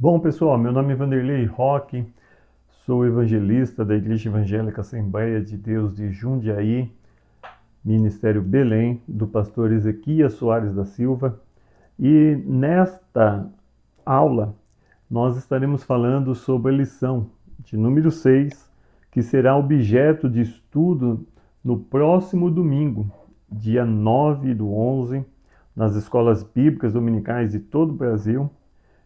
Bom, pessoal, meu nome é Vanderlei Roque, sou evangelista da Igreja Evangélica Assembleia de Deus de Jundiaí, Ministério Belém, do pastor Ezequias Soares da Silva. E nesta aula, nós estaremos falando sobre a lição de número 6, que será objeto de estudo no próximo domingo, dia 9/11, nas escolas bíblicas dominicais de todo o Brasil,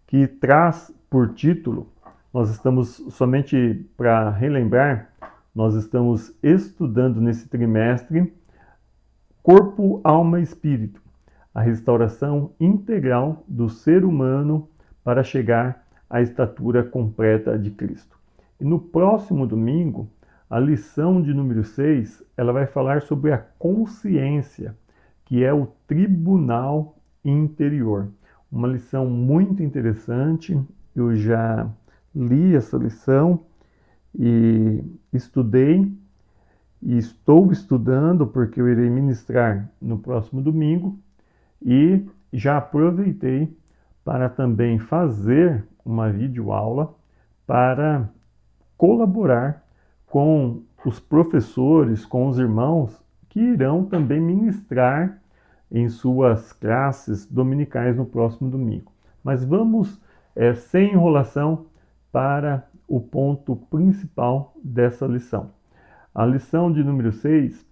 que traz por título, nós estamos, somente para relembrar, nós estamos estudando nesse trimestre Corpo, Alma e Espírito, a restauração integral do ser humano para chegar à estatura completa de Cristo. E no próximo domingo, a lição de número 6, ela vai falar sobre a consciência, que é o tribunal interior. Uma lição muito interessante, eu já li essa lição e estudei e estou estudando porque eu irei ministrar no próximo domingo e já aproveitei para também fazer uma videoaula para colaborar com os professores, com os irmãos que irão também ministrar em suas classes dominicais no próximo domingo. Mas vamos, sem enrolação, para o ponto principal dessa lição. A lição de número 6,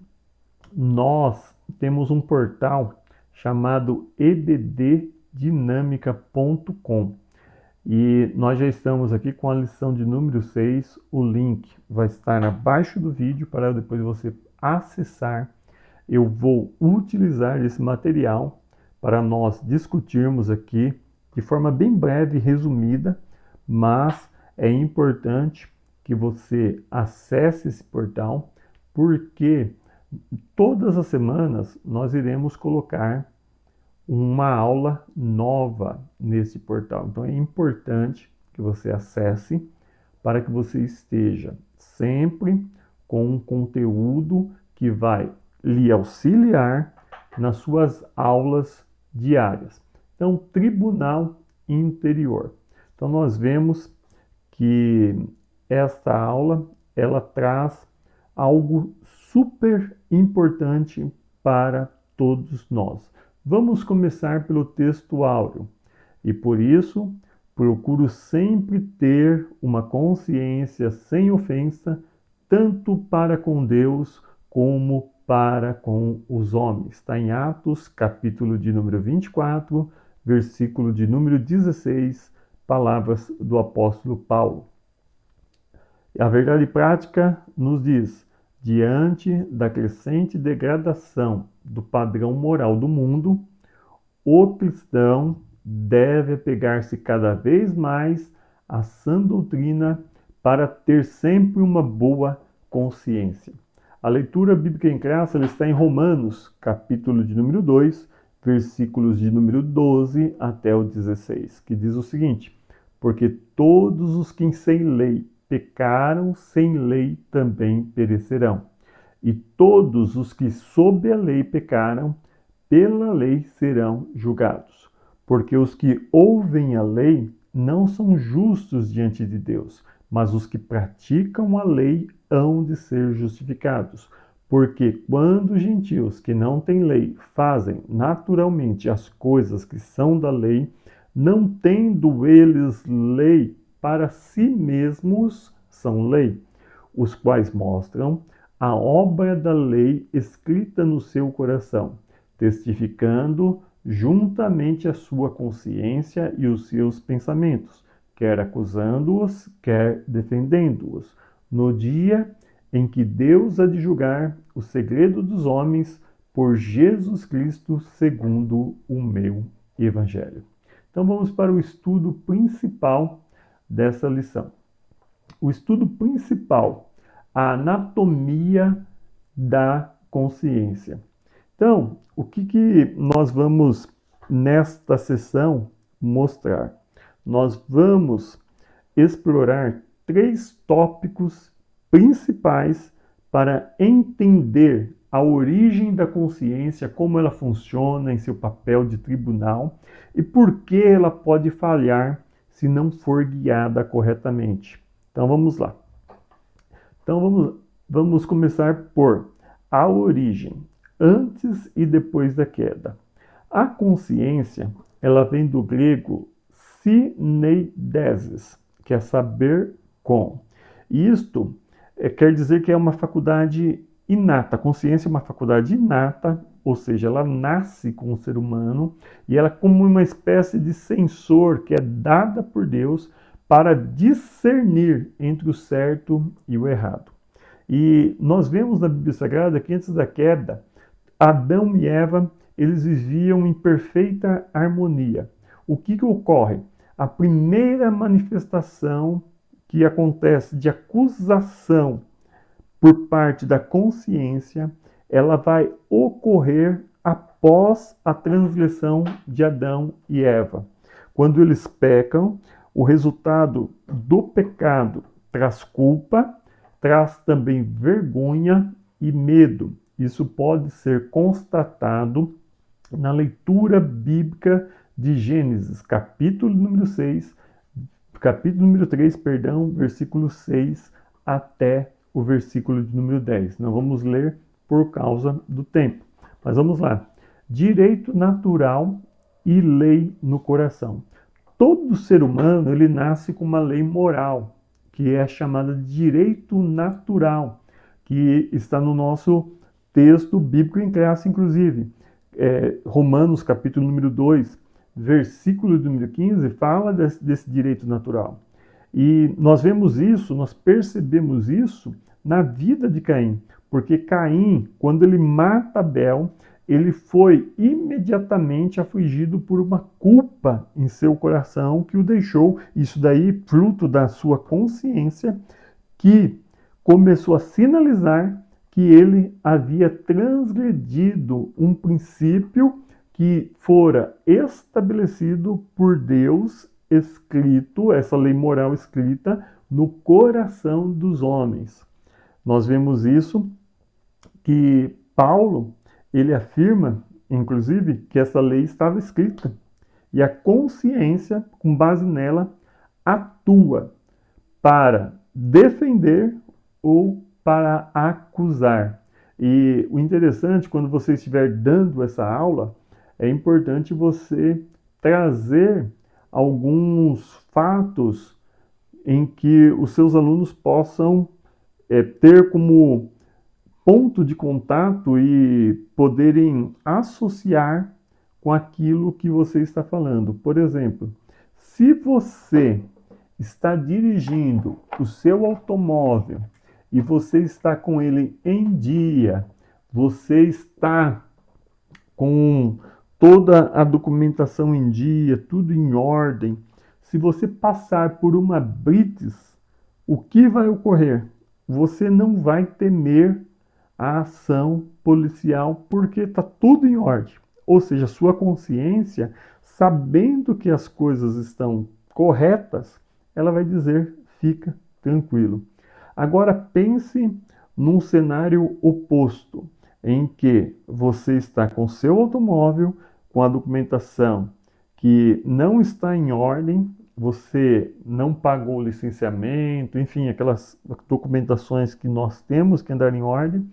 nós temos um portal chamado ebddinamica.com e nós já estamos aqui com a lição de número 6, o link vai estar abaixo do vídeo para depois você acessar. Eu vou utilizar esse material para nós discutirmos aqui de forma bem breve e resumida, mas é importante que você acesse esse portal, porque todas as semanas nós iremos colocar uma aula nova nesse portal. Então é importante que você acesse para que você esteja sempre com um conteúdo que vai lhe auxiliar nas suas aulas diárias. Então, tribunal interior. Então nós vemos que esta aula ela traz algo super importante para todos nós. Vamos começar pelo texto áureo. E por isso, procuro sempre ter uma consciência sem ofensa, tanto para com Deus como para com os homens. Está em Atos, capítulo de número 24, versículo de número 16, palavras do apóstolo Paulo. A verdade prática nos diz, diante da crescente degradação do padrão moral do mundo, o cristão deve apegar-se cada vez mais à sã doutrina para ter sempre uma boa consciência. A leitura bíblica em classe está em Romanos, capítulo de número 2, versículos de número 12 até o 16, que diz o seguinte: porque todos os que sem lei pecaram, sem lei também perecerão. E todos os que sob a lei pecaram, pela lei serão julgados. Porque os que ouvem a lei não são justos diante de Deus, mas os que praticam a lei hão de ser justificados. Porque quando os gentios que não têm lei fazem naturalmente as coisas que são da lei, não tendo eles lei para si mesmos, são lei, os quais mostram a obra da lei escrita no seu coração, testificando juntamente a sua consciência e os seus pensamentos, quer acusando-os, quer defendendo-os, no dia em que Deus há de julgar o segredo dos homens por Jesus Cristo, segundo o meu Evangelho. Então vamos para o estudo principal dessa lição. O estudo principal, a anatomia da consciência. Então, o que nós vamos nesta sessão mostrar? Nós vamos explorar 3 tópicos principais para entender a origem da consciência, como ela funciona em seu papel de tribunal e por que ela pode falhar se não for guiada corretamente. Então vamos lá. Então vamos começar por a origem, antes e depois da queda. A consciência, ela vem do grego syneidesis, que é saber com. Isto quer dizer que é uma faculdade inata. A consciência é uma faculdade inata, ou seja, ela nasce com o ser humano e ela é como uma espécie de sensor que é dada por Deus para discernir entre o certo e o errado. E nós vemos na Bíblia Sagrada que antes da queda, Adão e Eva, eles viviam em perfeita harmonia. O que ocorre? A primeira manifestação que acontece de acusação por parte da consciência, ela vai ocorrer após a transgressão de Adão e Eva. Quando eles pecam, o resultado do pecado traz culpa, traz também vergonha e medo. Isso pode ser constatado na leitura bíblica de Gênesis, capítulo número 3, versículo 6 até o versículo de número 10. Não vamos ler por causa do tempo. Mas vamos lá. Direito natural e lei no coração. Todo ser humano, ele nasce com uma lei moral, que é chamada de direito natural, que está no nosso texto bíblico em classe, inclusive. Romanos, capítulo número 2, versículo número 15, fala desse direito natural. E nós vemos isso, nós percebemos isso na vida de Caim, porque Caim, quando ele mata Abel, ele foi imediatamente afligido por uma culpa em seu coração que o deixou, isso daí fruto da sua consciência, que começou a sinalizar que ele havia transgredido um princípio que fora estabelecido por Deus, escrito, essa lei moral escrita no coração dos homens. Nós vemos isso que Paulo, ele afirma, inclusive, que essa lei estava escrita. E a consciência, com base nela, atua para defender ou para acusar. E o interessante, quando você estiver dando essa aula, é importante você trazer alguns fatos em que os seus alunos possam ter como ponto de contato e poderem associar com aquilo que você está falando. Por exemplo, se você está dirigindo o seu automóvel e você está com ele em dia, você está com toda a documentação em dia, tudo em ordem, se você passar por uma blitz, o que vai ocorrer? Você não vai temer a ação policial porque está tudo em ordem. Ou seja, sua consciência, sabendo que as coisas estão corretas, ela vai dizer, fica tranquilo. Agora pense num cenário oposto, em que você está com seu automóvel, com a documentação que não está em ordem, você não pagou o licenciamento, enfim, aquelas documentações que nós temos que andar em ordem,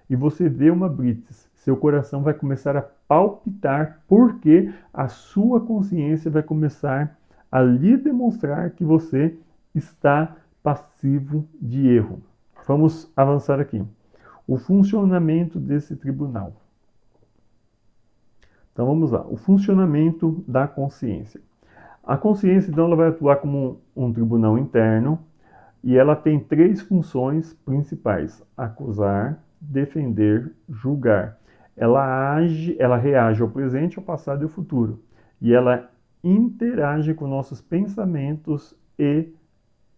e você vê uma blitz, seu coração vai começar a palpitar porque a sua consciência vai começar a lhe demonstrar que você está passivo de erro. Vamos avançar aqui. O funcionamento desse tribunal. Então vamos lá. O funcionamento da consciência. A consciência, então, ela vai atuar como um tribunal interno e ela tem 3 funções principais: acusar, defender, julgar. Ela reage ao presente, ao passado e ao futuro. E ela interage com nossos pensamentos e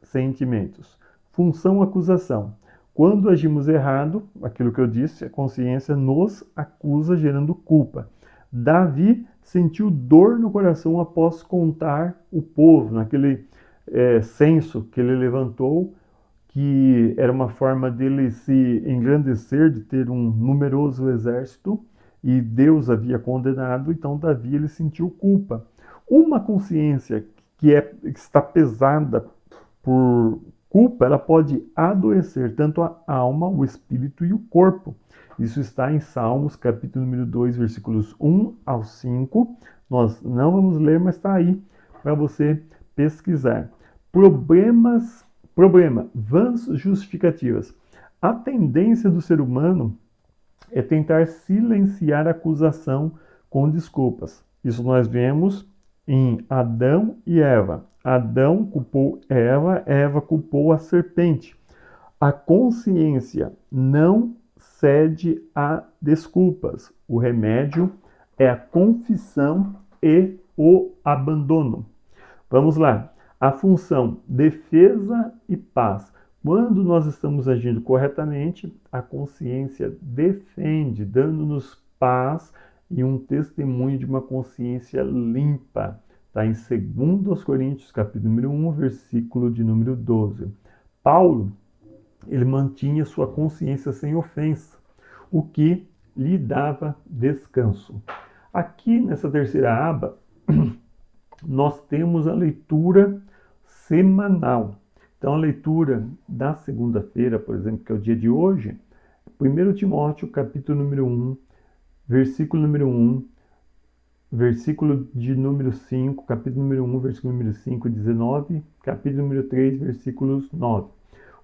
sentimentos. Função acusação. Quando agimos errado, aquilo que eu disse, a consciência nos acusa, gerando culpa. Davi sentiu dor no coração após contar o povo, naquele censo que ele levantou, que era uma forma dele se engrandecer, de ter um numeroso exército, e Deus havia condenado, então Davi ele sentiu culpa. Uma consciência que está pesada por culpa, ela pode adoecer tanto a alma, o espírito e o corpo. Isso está em Salmos, capítulo número 2, versículos 1 ao 5. Nós não vamos ler, mas está aí para você pesquisar. Vãs justificativas. A tendência do ser humano é tentar silenciar a acusação com desculpas. Isso nós vemos em Adão e Eva. Adão culpou Eva, Eva culpou a serpente. A consciência não cede a desculpas. O remédio é a confissão e o abandono. Vamos lá. A função defesa e paz. Quando nós estamos agindo corretamente, a consciência defende, dando-nos paz e um testemunho de uma consciência limpa. Está em 2 Coríntios, capítulo número 1, versículo de número 12. Paulo, ele mantinha sua consciência sem ofensa, o que lhe dava descanso. Aqui nessa terceira aba, nós temos a leitura semanal. Então, a leitura da segunda-feira, por exemplo, que é o dia de hoje, 1 Timóteo, capítulo número 1, versículo número 1, versículo de número 5, capítulo número 1, versículo número 5, 19, capítulo número 3, versículos 9.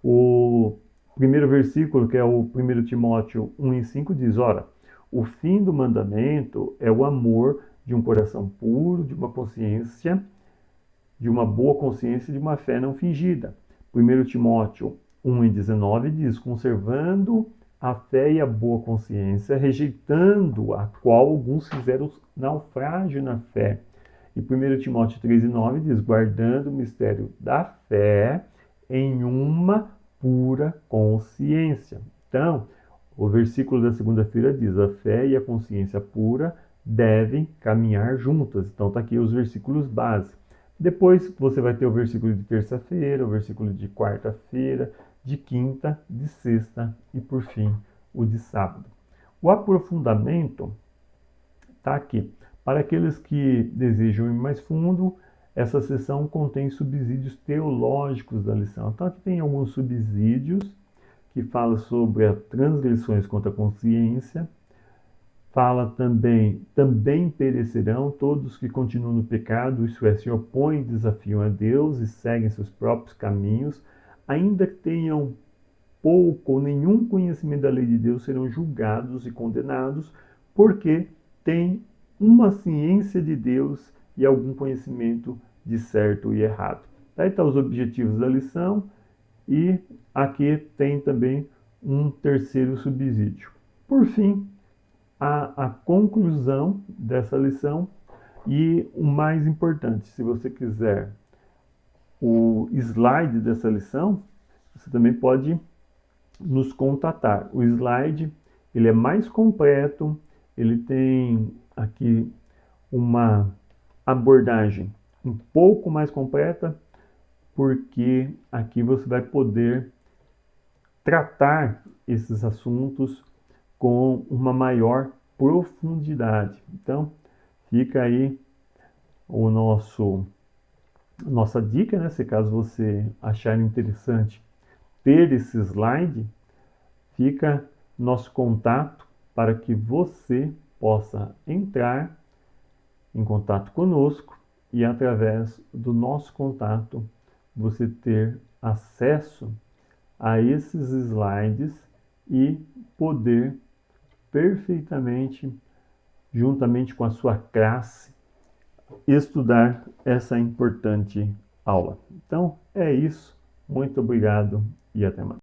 O primeiro versículo, que é o 1 Timóteo 1 e 5, diz, ora, o fim do mandamento é o amor de um coração puro, de uma consciência, de uma boa consciência e de uma fé não fingida. 1 Timóteo 1 e 19 diz, conservando a fé e a boa consciência, rejeitando a qual alguns fizeram naufrágio na fé. E 1 Timóteo 3 e 9 diz, guardando o mistério da fé em uma pura consciência. Então, o versículo da segunda-feira diz, a fé e a consciência pura devem caminhar juntas. Então, está aqui os versículos base. Depois você vai ter o versículo de terça-feira, o versículo de quarta-feira, de quinta, de sexta e, por fim, o de sábado. O aprofundamento está aqui. Para aqueles que desejam ir mais fundo, essa seção contém subsídios teológicos da lição. Então, aqui tem alguns subsídios que falam sobre as transgressões contra a consciência. Fala também perecerão todos que continuam no pecado, isso é, se opõem e desafiam a Deus e seguem seus próprios caminhos, ainda que tenham pouco ou nenhum conhecimento da lei de Deus, serão julgados e condenados, porque têm uma ciência de Deus e algum conhecimento de certo e errado. Aí estão os objetivos da lição e aqui tem também um terceiro subsídio. Por fim, a conclusão dessa lição e o mais importante, se você quiser o slide dessa lição, você também pode nos contatar. O slide, ele é mais completo, ele tem aqui uma abordagem um pouco mais completa, porque aqui você vai poder tratar esses assuntos com uma maior profundidade. Então, fica aí o nossa dica, né? Se caso você achar interessante ter esse slide, fica nosso contato para que você possa entrar em contato conosco e através do nosso contato você ter acesso a esses slides e poder perfeitamente, juntamente com a sua classe, estudar essa importante aula. Então, é isso. Muito obrigado e até mais.